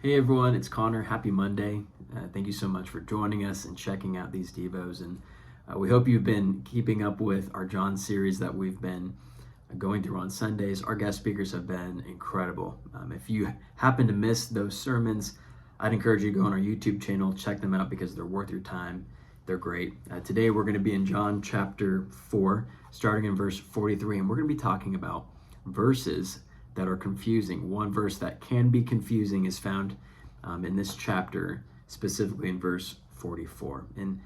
Hey everyone, it's Connor. Happy Monday. Thank you so much for joining us and checking out these Devos. And we hope you've been keeping up with our John series that we've been going through on Sundays. Our guest speakers have been incredible. If you happen to miss those sermons, I'd encourage you to go on our YouTube channel, check them out because they're worth your time. They're great. Today we're going to be in John chapter 4, starting in verse 43, and we're going to be talking about verses that are confusing. One verse that can be confusing is found in this chapter, specifically in verse 44. And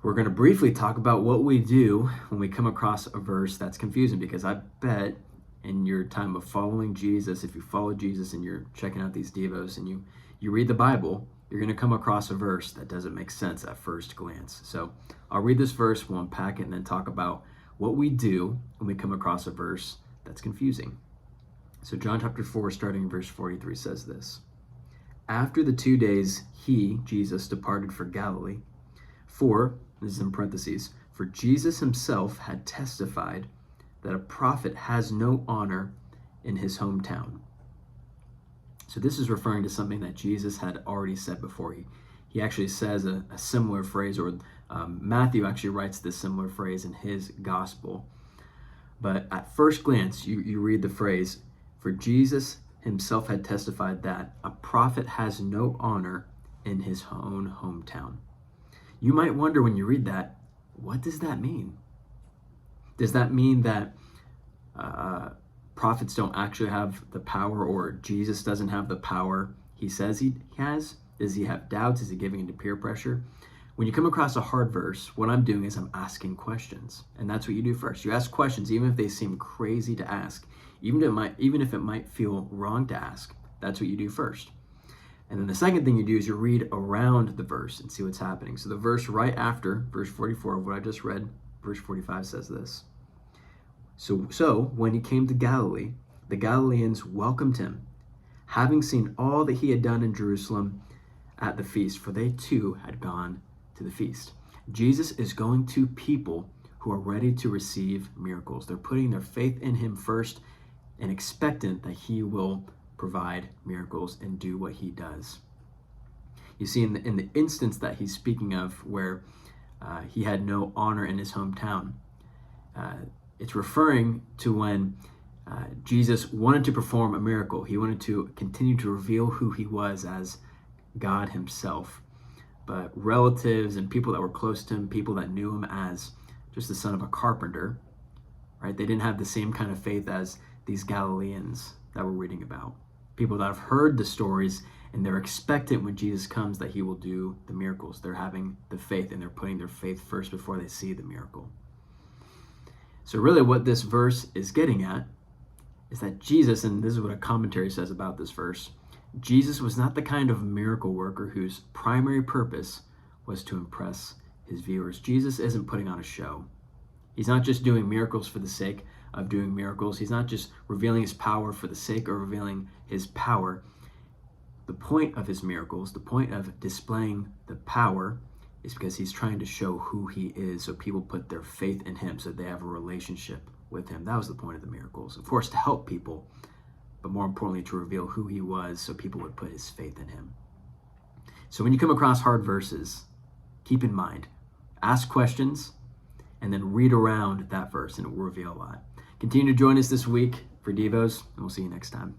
we're going to briefly talk about what we do when we come across a verse that's confusing, because I bet in your time of following Jesus, if you follow Jesus and you're checking out these Devos and you read the Bible, you're going to come across a verse that doesn't make sense at first glance. So I'll read this verse, we'll unpack it, and then talk about what we do when we come across a verse that's confusing. So John chapter 4, starting in verse 43, says this. After the 2 days, he, Jesus, departed for Galilee. For, this is in parentheses, for Jesus himself had testified that a prophet has no honor in his hometown. So this is referring to something that Jesus had already said before. He actually says a similar phrase, or Matthew actually writes this similar phrase in his gospel. But at first glance, you read the phrase, for Jesus himself had testified that a prophet has no honor in his own hometown. You might wonder when you read that, what does that mean? Does that mean that prophets don't actually have the power, or Jesus doesn't have the power he says he has? Does he have doubts? Is he giving into peer pressure? When you come across a hard verse, what I'm doing is I'm asking questions. And that's what you do first. You ask questions, even if they seem crazy to ask. Even if it might feel wrong to ask, that's what you do first. And then the second thing you do is you read around the verse and see what's happening. So the verse right after, verse 44 of what I just read, verse 45 says this. So when he came to Galilee, the Galileans welcomed him, having seen all that he had done in Jerusalem at the feast, for they too had gone to the feast. Jesus is going to people who are ready to receive miracles. They're putting their faith in him first and expectant that he will provide miracles and do what he does. You see, in the instance that he's speaking of, where he had no honor in his hometown, it's referring to when Jesus wanted to perform a miracle. He wanted to continue to reveal who he was as God himself. But relatives and people that were close to him, people that knew him as just the son of a carpenter, right? They didn't have the same kind of faith as these Galileans that we're reading about. People that have heard the stories and they're expectant when Jesus comes that he will do the miracles. They're having the faith and they're putting their faith first before they see the miracle. So really what this verse is getting at is that Jesus, and this is what a commentary says about this verse, Jesus was not the kind of miracle worker whose primary purpose was to impress his viewers. Jesus isn't putting on a show. He's not just doing miracles for the sake of doing miracles. He's not just revealing his power for the sake of revealing his power. The point of his miracles, the point of displaying the power, is because he's trying to show who he is, so people put their faith in him, so they have a relationship with him. That was the point of the miracles. Of course, to help people, but more importantly, to reveal who he was, so people would put his faith in him. So when you come across hard verses, keep in mind, ask questions, and then read around that verse, and it will reveal a lot. Continue to join us this week for Devos, and we'll see you next time.